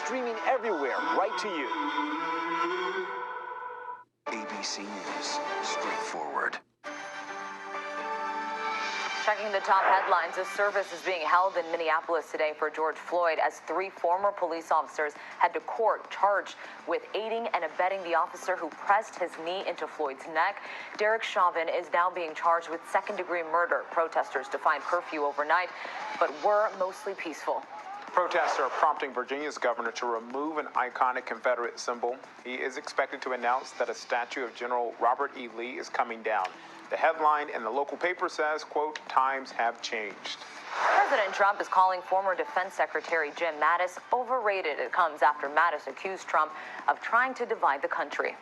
streaming everywhere, right to you. ABC News, straightforward. Checking the top headlines, a service is being held in Minneapolis today for George Floyd as 3 former police officers head to court charged with aiding and abetting the officer who pressed his knee into Floyd's neck. Derek Chauvin is now being charged with second-degree murder. Protesters defied curfew overnight, but were mostly peaceful. Protests are prompting Virginia's governor to remove an iconic Confederate symbol. He is expected to announce that a statue of General Robert E. Lee is coming down. The headline in the local paper says, quote, "Times have changed." President Trump is calling former Defense Secretary Jim Mattis overrated. It comes after Mattis accused Trump of trying to divide the country.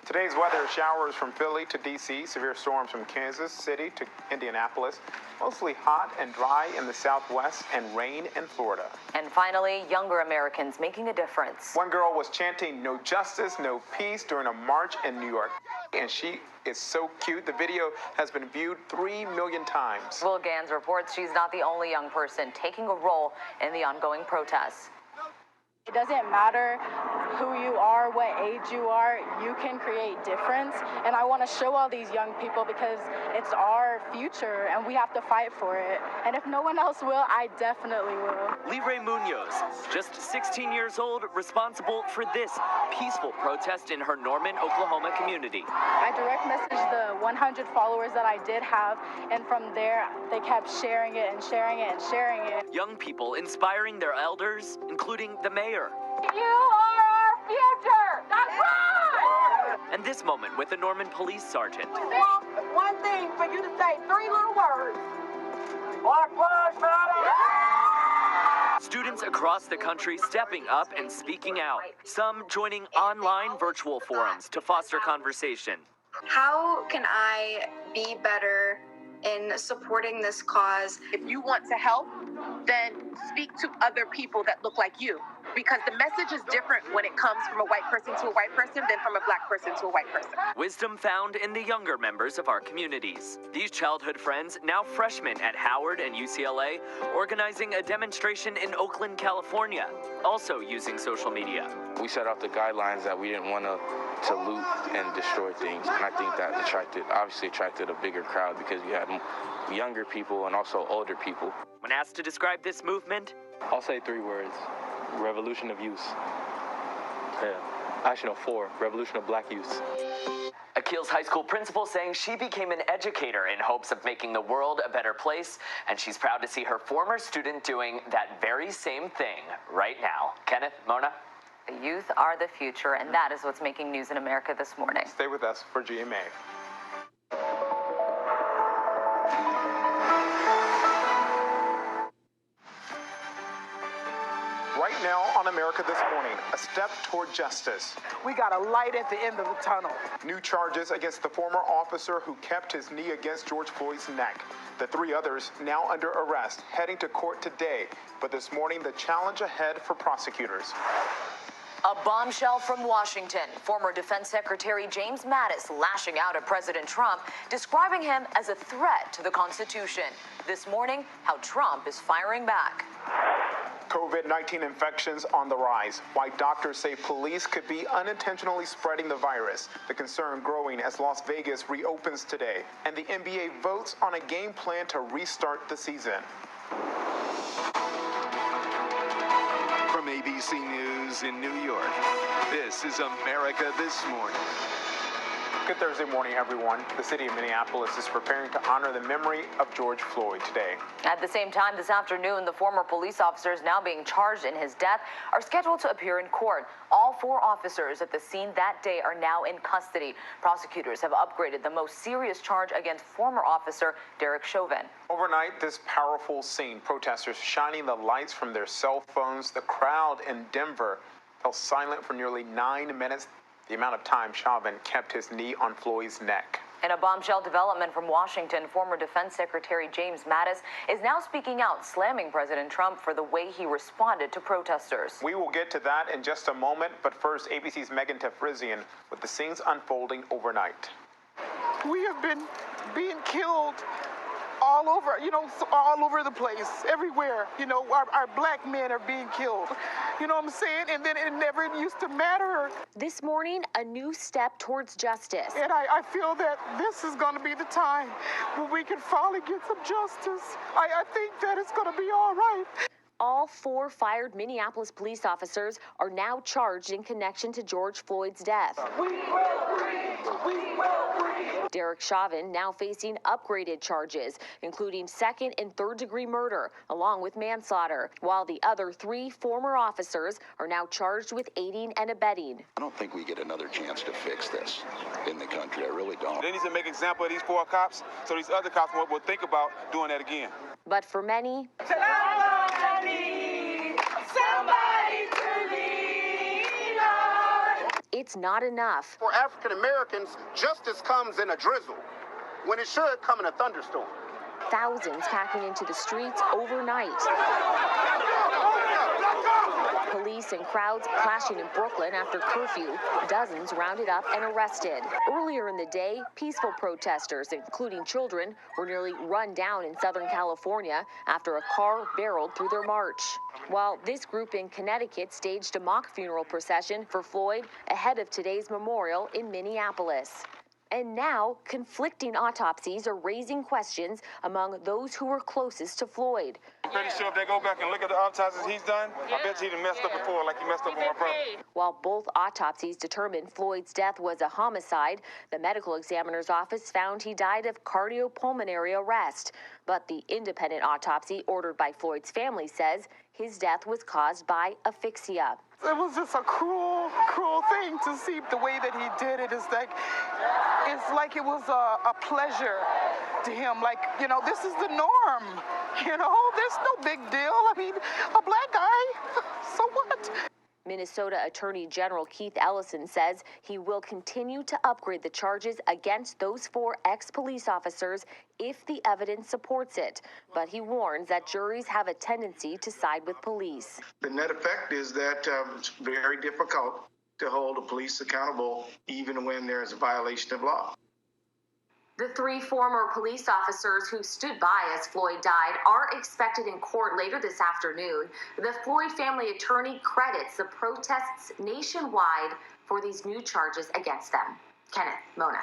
Today's weather: showers from Philly to D.C., severe storms from Kansas City to Indianapolis, mostly hot and dry in the southwest, and rain in Florida. And finally, younger Americans making a difference. One girl was chanting "No justice, no peace" during a march in New York, and she is so cute. The video has been viewed 3 million times. Will Gans reports she's not the only young person taking a role in the ongoing protests. It doesn't matter who you are, what age you are, you can create difference. And I want to show all these young people because it's our future and we have to fight for it. And if no one else will, I definitely will. Libre Munoz, just 16 years old, responsible for this peaceful protest in her Norman, Oklahoma community. I direct messaged the 100 followers that I did have, and from there, they kept sharing it and sharing it and sharing it. Young people inspiring their elders, including the mayor. You are our future! That's right! And this moment with a Norman police sergeant. One thing for you to say, 3 little words. Black Lives Matter! Students across the country stepping up and speaking out. Some joining online virtual forums to foster conversation. How can I be better in supporting this cause? If you want to help, then speak to other people that look like you. Because the message is different when it comes from a white person to a white person than from a black person to a white person. Wisdom found in the younger members of our communities. These childhood friends, now freshmen at Howard and UCLA, organizing a demonstration in Oakland, California, also using social media. We set out the guidelines that we didn't want to loot and destroy things, and I think that obviously attracted a bigger crowd because you had younger people and also older people. When asked to describe this movement, I'll say 3 words. Revolution of youth. Yeah. Actually, no, 4. Revolution of black youth. a Keels High School principal saying she became an educator in hopes of making the world a better place, and she's proud to see her former student doing that very same thing right now. Kenneth, Mona? The youth are the future, and that is what's making news in America this morning. Stay with us for GMA. Right now on America This Morning, a step toward justice. We got a light at the end of the tunnel. New charges against the former officer who kept his knee against George Floyd's neck. The 3 others now under arrest, heading to court today. But this morning, the challenge ahead for prosecutors. A bombshell from Washington. Former Defense Secretary James Mattis lashing out at President Trump, describing him as a threat to the Constitution. This morning, how Trump is firing back. COVID-19 infections on the rise. Why doctors say police could be unintentionally spreading the virus. The concern growing as Las Vegas reopens today. And the NBA votes on a game plan to restart the season. From ABC News in New York, this is America This Morning. Good Thursday morning, everyone. The city of Minneapolis is preparing to honor the memory of George Floyd today. At the same time, this afternoon, the former police officers now being charged in his death are scheduled to appear in court. All 4 officers at the scene that day are now in custody. Prosecutors have upgraded the most serious charge against former officer Derek Chauvin. Overnight, this powerful scene, protesters shining the lights from their cell phones. The crowd in Denver fell silent for nearly 9 minutes. The amount of time Chauvin kept his knee on Floyd's neck. In a bombshell development from Washington, former Defense Secretary James Mattis is now speaking out, slamming President Trump for the way he responded to protesters. We will get to that in just a moment, but first, ABC's Megan Tefrizian with the scenes unfolding overnight. We have been being killed all over, all over the place, everywhere. Our black men are being killed. You know what I'm saying? And then it never used to matter. This morning, a new step towards justice. And I feel that this is going to be the time when we can finally get some justice. I think that it's going to be all right. All 4 fired Minneapolis police officers are now charged in connection to George Floyd's death. We will breathe. We will breathe. Derek Chauvin now facing upgraded charges, including 2nd and 3rd degree murder, along with manslaughter, while the other 3 former officers are now charged with aiding and abetting. I don't think we get another chance to fix this in the country. I really don't. They need to make an example of these 4 cops so these other cops will think about doing that again. But for many, it's not enough. For African Americans, justice comes in a drizzle when it should come in a thunderstorm. Thousands packing into the streets overnight. Police and crowds clashing in Brooklyn after curfew. Dozens rounded up and arrested. Earlier in the day, peaceful protesters, including children, were nearly run down in Southern California after a car barreled through their march. While this group in Connecticut staged a mock funeral procession for Floyd ahead of today's memorial in Minneapolis. And now, conflicting autopsies are raising questions among those who were closest to Floyd. I'm pretty sure if they go back and look at the autopsies he's done, I bet he'd have messed up before like he messed up on my brother. While both autopsies determined Floyd's death was a homicide, the medical examiner's office found he died of cardiopulmonary arrest. But the independent autopsy ordered by Floyd's family says his death was caused by asphyxia. It was just a cruel, cruel thing to see the way that he did it. It's like it was a pleasure to him. Like, this is the norm. There's no big deal. I mean, a black guy, so what? Minnesota Attorney General Keith Ellison says he will continue to upgrade the charges against those 4 ex-police officers if the evidence supports it. But he warns that juries have a tendency to side with police. The net effect is that it's very difficult to hold the police accountable even when there's a violation of law. The 3 former police officers who stood by as Floyd died are expected in court later this afternoon. The Floyd family attorney credits the protests nationwide for these new charges against them. Kenneth, Mona.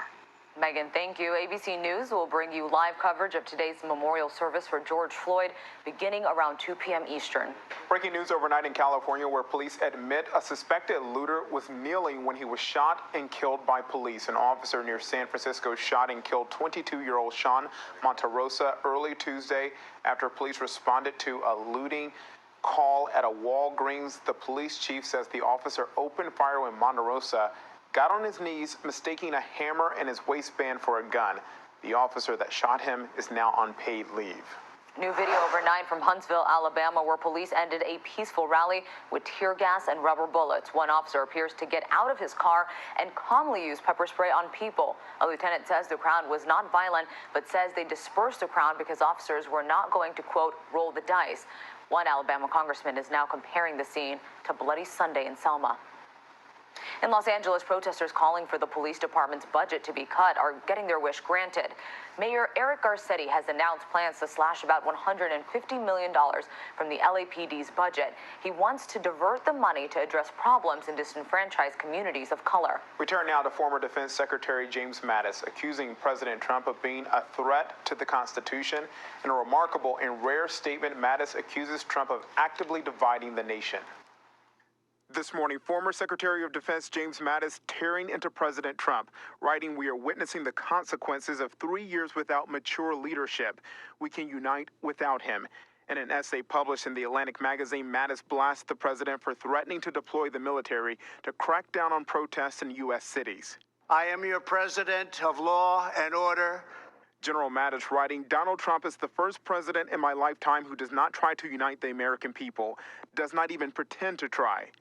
Megan, thank you. ABC News will bring you live coverage of today's memorial service for George Floyd beginning around 2 p.m. Eastern. Breaking news overnight in California, where police admit a suspected looter was kneeling when he was shot and killed by police. An officer near San Francisco shot and killed 22-year-old Sean Monterosa early Tuesday after police responded to a looting call at a Walgreens. The police chief says the officer opened fire when Monterosa got on his knees, mistaking a hammer in his waistband for a gun. The officer that shot him is now on paid leave. New video overnight from Huntsville, Alabama, where police ended a peaceful rally with tear gas and rubber bullets. One officer appears to get out of his car and calmly use pepper spray on people. A lieutenant says the crowd was not violent, but says they dispersed the crowd because officers were not going to, quote, roll the dice. One Alabama congressman is now comparing the scene to Bloody Sunday in Selma. In Los Angeles, protesters calling for the police department's budget to be cut are getting their wish granted. Mayor Eric Garcetti has announced plans to slash about $150 million from the LAPD's budget. He wants to divert the money to address problems in disenfranchised communities of color. We turn now to former Defense Secretary James Mattis, accusing President Trump of being a threat to the Constitution. In a remarkable and rare statement, Mattis accuses Trump of actively dividing the nation. This morning, former Secretary of Defense James Mattis tearing into President Trump, writing, "We are witnessing the consequences of 3 years without mature leadership. We can unite without him." In an essay published in the Atlantic magazine, Mattis blasts the president for threatening to deploy the military to crack down on protests in U.S. cities. I am your president of law and order. General Mattis writing, "Donald Trump is the first president in my lifetime who does not try to unite the American people, does not even pretend to try."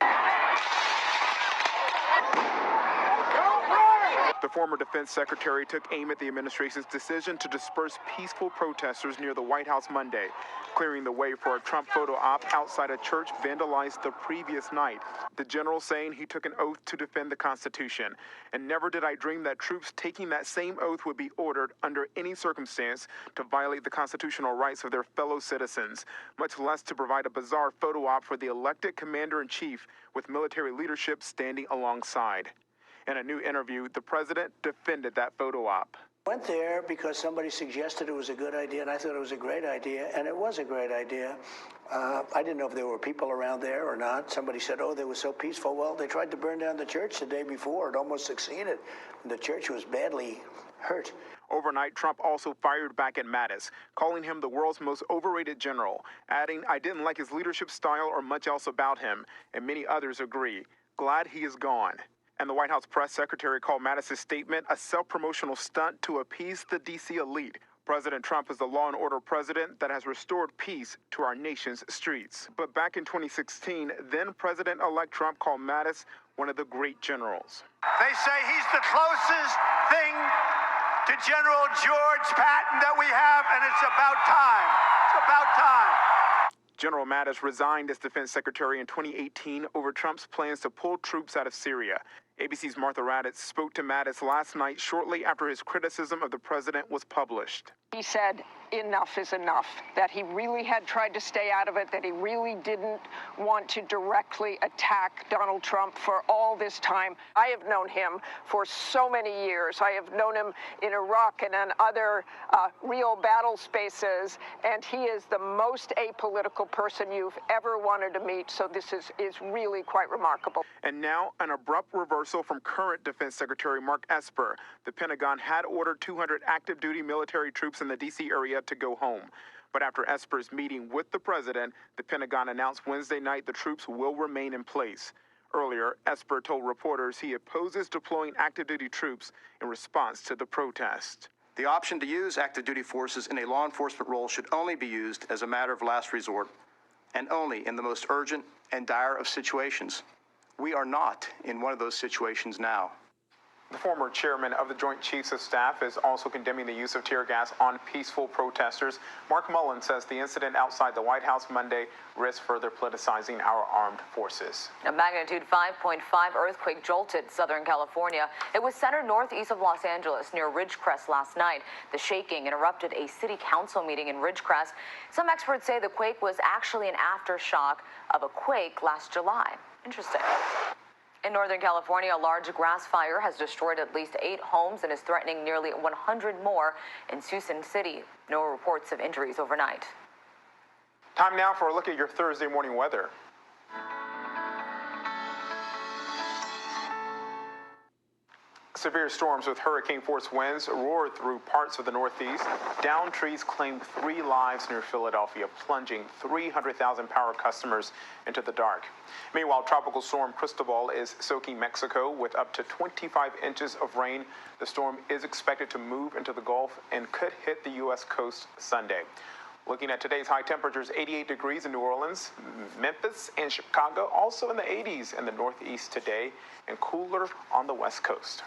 The former defense secretary took aim at the administration's decision to disperse peaceful protesters near the White House Monday, clearing the way for a Trump photo op outside a church vandalized the previous night. The general saying he took an oath to defend the Constitution, and never did I dream that troops taking that same oath would be ordered under any circumstance to violate the constitutional rights of their fellow citizens, much less to provide a bizarre photo op for the elected commander-in-chief with military leadership standing alongside. In a new interview, the president defended that photo op. Went there because somebody suggested it was a good idea, and I thought it was a great idea, and it was a great idea. I didn't know if there were people around there or not. Somebody said, oh, they were so peaceful. Well, they tried to burn down the church the day before. It almost succeeded. The church was badly hurt. Overnight, Trump also fired back at Mattis, calling him the world's most overrated general, adding, I didn't like his leadership style or much else about him, and many others agree. Glad he is gone. And the White House press secretary called Mattis' statement a self-promotional stunt to appease the D.C. elite. President Trump is the law and order president that has restored peace to our nation's streets. But back in 2016, then President-elect Trump called Mattis one of the great generals. They say he's the closest thing to General George Patton that we have, and it's about time. It's about time. General Mattis resigned as defense secretary in 2018 over Trump's plans to pull troops out of Syria. ABC's Martha Raddatz spoke to Mattis last night shortly after his criticism of the president was published. He said enough is enough, that he really had tried to stay out of it, that he really didn't want to directly attack Donald Trump for all this time. I have known him for so many years. I have known him in Iraq and in other real battle spaces, and he is the most apolitical person you've ever wanted to meet, so this is really quite remarkable. And now, an abrupt reversal from current Defense Secretary Mark Esper. The Pentagon had ordered 200 active-duty military troops in the D.C. area to go home. But after Esper's meeting with the president, the Pentagon announced Wednesday night the troops will remain in place. Earlier, Esper told reporters he opposes deploying active-duty troops in response to the protest. The option to use active-duty forces in a law enforcement role should only be used as a matter of last resort, and only in the most urgent and dire of situations. We are not in one of those situations now. The former chairman of the Joint Chiefs of Staff is also condemning the use of tear gas on peaceful protesters. Mark Mullen says the incident outside the White House Monday risks further politicizing our armed forces. A magnitude 5.5 earthquake jolted Southern California. It was centered northeast of Los Angeles near Ridgecrest last night. The shaking interrupted a city council meeting in Ridgecrest. Some experts say the quake was actually an aftershock of a quake last July. Interesting. In Northern California, a large grass fire has destroyed at least 8 homes and is threatening nearly 100 more in Suisun City. No reports of injuries overnight. Time now for a look at your Thursday morning weather. Severe storms with hurricane-force winds roared through parts of the Northeast. Downed trees claimed 3 lives near Philadelphia, plunging 300,000 power customers into the dark. Meanwhile, Tropical Storm Cristobal is soaking Mexico with up to 25 inches of rain. The storm is expected to move into the Gulf and could hit the U.S. coast Sunday. Looking at today's high temperatures, 88 degrees in New Orleans, Memphis, and Chicago, also in the 80s in the Northeast today, and cooler on the West Coast.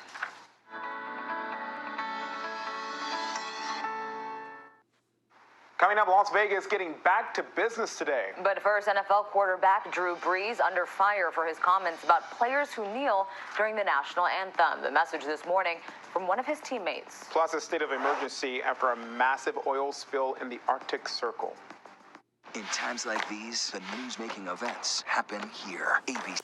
Coming up, Las Vegas getting back to business today. But first, NFL quarterback Drew Brees under fire for his comments about players who kneel during the national anthem. The message this morning from one of his teammates. Plus, a state of emergency after a massive oil spill in the Arctic Circle. In times like these, the news-making events happen here. ABC.